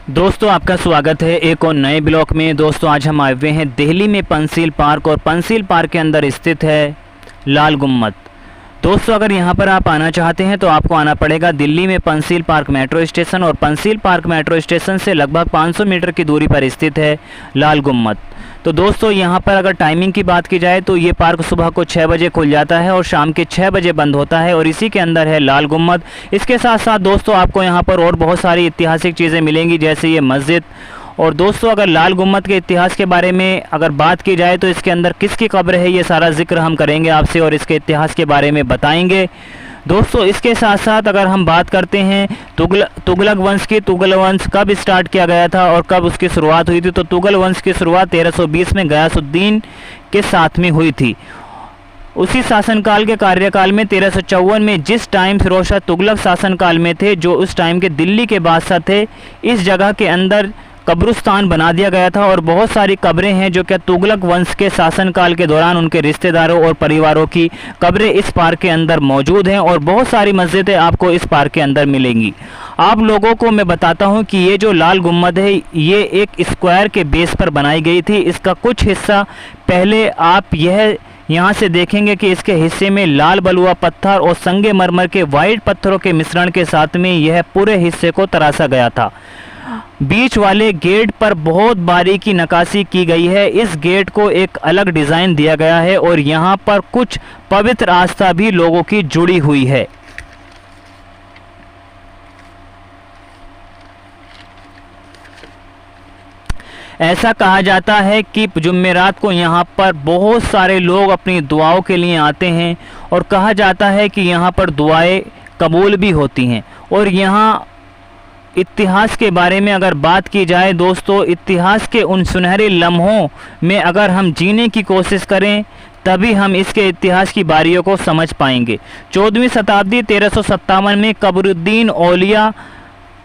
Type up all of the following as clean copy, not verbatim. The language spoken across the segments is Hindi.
दोस्तों आपका स्वागत है एक और नए ब्लॉग में। दोस्तों आज हम आए हुए हैं दिल्ली में पंसील पार्क, और पंसील पार्क के अंदर स्थित है लाल गुम्मद। दोस्तों अगर यहाँ पर आप आना चाहते हैं तो आपको आना पड़ेगा दिल्ली में पंसील पार्क मेट्रो स्टेशन, और पंसील पार्क मेट्रो स्टेशन से लगभग 500 मीटर की दूरी पर स्थित है लाल गुम्मद। तो दोस्तों यहाँ पर अगर टाइमिंग की बात की जाए तो ये पार्क सुबह को 6 बजे खुल जाता है और शाम के 6 बजे बंद होता है, और इसी के अंदर है लाल गुम्मद। इसके साथ साथ दोस्तों आपको यहाँ पर और बहुत सारी ऐतिहासिक चीज़ें मिलेंगी, जैसे ये मस्जिद। और दोस्तों अगर लाल गुम्मद के इतिहास के बारे में अगर बात की जाए तो इसके अंदर किसकी कब्र है, ये सारा जिक्र हम करेंगे आपसे और इसके इतिहास के बारे में बताएंगे। दोस्तों इसके साथ साथ अगर हम बात करते हैं तुगलक वंश की, तुगलक वंश कब स्टार्ट किया गया था और कब उसकी शुरुआत हुई थी, तो तुगलक वंश की शुरुआत 1320 में गयासुद्दीन के साथ में हुई थी। उसी शासनकाल के कार्यकाल में 1354 में जिस टाइम फिरोज शाह तुगलक शासनकाल में थे, जो उस टाइम के दिल्ली के बादशाह थे, इस जगह के अंदर कब्रिस्तान बना दिया गया था। और बहुत सारी कब्रें हैं जो क्या तुगलक वंश के शासनकाल के दौरान उनके रिश्तेदारों और परिवारों की कब्रें इस पार्क के अंदर मौजूद हैं, और बहुत सारी मस्जिदें आपको इस पार्क के अंदर मिलेंगी। आप लोगों को मैं बताता हूं कि ये जो लाल गुम्मद है ये एक स्क्वायर के बेस पर बनाई गई थी। इसका कुछ हिस्सा पहले आप यहाँ से देखेंगे कि इसके हिस्से में लाल बलुआ पत्थर और संगमरमर के वाइट पत्थरों के मिश्रण के साथ में यह पूरे हिस्से को तराशा गया था। बीच वाले गेट पर बहुत बारीकी नक्काशी की गई है। इस गेट को एक अलग डिज़ाइन दिया गया है, और यहाँ पर कुछ पवित्र आस्था भी लोगों की जुड़ी हुई है। ऐसा कहा जाता है कि जुम्मेरात को यहाँ पर बहुत सारे लोग अपनी दुआओं के लिए आते हैं, और कहा जाता है कि यहाँ पर दुआएं कबूल भी होती हैं। और यहाँ इतिहास के बारे में अगर बात की जाए दोस्तों, इतिहास के उन सुनहरे लम्हों में अगर हम जीने की कोशिश करें तभी हम इसके इतिहास की बारियों को समझ पाएंगे। 14वीं शताब्दी 1357 में कबरुद्दीन औलिया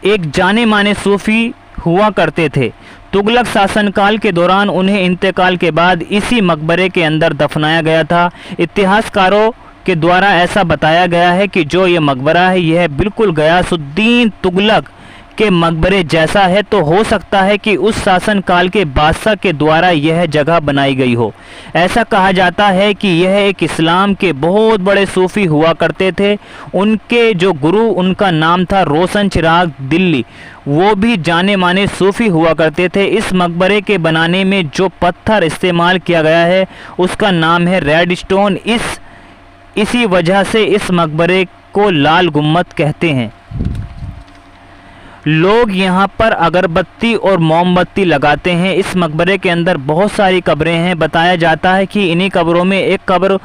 एक जाने माने सूफ़ी हुआ करते थे। तुगलक शासनकाल के दौरान उन्हें इंतकाल के बाद इसी मकबरे के अंदर दफनाया गया था। इतिहासकारों के द्वारा ऐसा बताया गया है कि जो ये मकबरा है यह बिल्कुल गयासुद्दीन तुगलक के मकबरे जैसा है, तो हो सकता है कि उस शासनकाल के बादशाह के द्वारा यह जगह बनाई गई हो। ऐसा कहा जाता है कि यह एक इस्लाम के बहुत बड़े सूफ़ी हुआ करते थे। उनके जो गुरु, उनका नाम था रोशन चिराग दिल्ली, वो भी जाने माने सूफ़ी हुआ करते थे। इस मकबरे के बनाने में जो पत्थर इस्तेमाल किया गया है उसका नाम है रेड स्टोन। इसी वजह से इस मकबरे को लाल गुम्मद कहते हैं। लोग यहाँ पर अगरबत्ती और मोमबत्ती लगाते हैं। इस मकबरे के अंदर बहुत सारी कब्रें हैं। बताया जाता है कि इन्हीं कब्रों में एक कब्र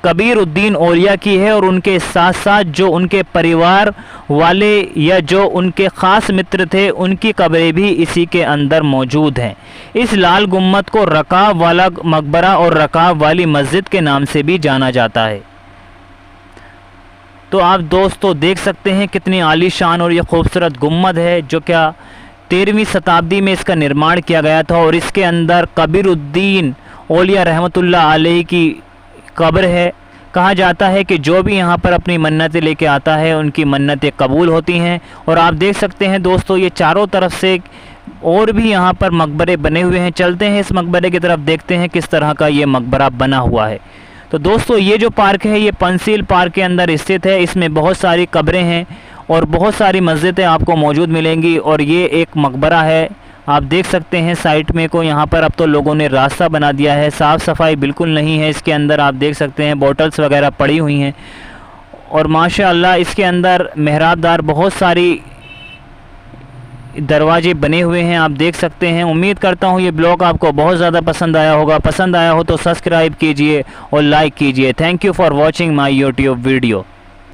कबीरुद्दीन औलिया की है, और उनके साथ साथ जो उनके परिवार वाले या जो उनके ख़ास मित्र थे उनकी कब्रें भी इसी के अंदर मौजूद हैं। इस लाल गुम्मद को रकाब वाला मकबरा और रकाब वाली मस्जिद के नाम से भी जाना जाता है। तो आप दोस्तों देख सकते हैं कितनी आलीशान और ये खूबसूरत गुम्मद है, जो क्या 13वीं शताब्दी में इसका निर्माण किया गया था, और इसके अंदर कबीरुद्दीन औलिया रहमतुल्लाह अलैहि की कब्र है। कहा जाता है कि जो भी यहाँ पर अपनी मन्नतें लेके आता है उनकी मन्नतें कबूल होती हैं। और आप देख सकते हैं दोस्तों ये चारों तरफ से और भी यहाँ पर मकबरे बने हुए हैं। चलते हैं इस मकबरे की तरफ, देखते हैं किस तरह का ये मकबरा बना हुआ है। तो दोस्तों ये जो पार्क है ये पंसील पार्क के अंदर स्थित है। इसमें बहुत सारी कब्रें हैं और बहुत सारी मस्जिदें आपको मौजूद मिलेंगी, और ये एक मकबरा है। आप देख सकते हैं साइड में को यहाँ पर अब तो लोगों ने रास्ता बना दिया है। साफ़ सफाई बिल्कुल नहीं है इसके अंदर। आप देख सकते हैं बोतल्स वगैरह पड़ी हुई हैं, और माशाअल्लाह इसके अंदर मेहराबदार बहुत सारी दरवाजे बने हुए हैं। आप देख सकते हैं। उम्मीद करता हूँ ये ब्लॉग आपको बहुत ज़्यादा पसंद आया होगा। पसंद आया हो तो सब्सक्राइब कीजिए और लाइक कीजिए। Thank you for watching my YouTube video.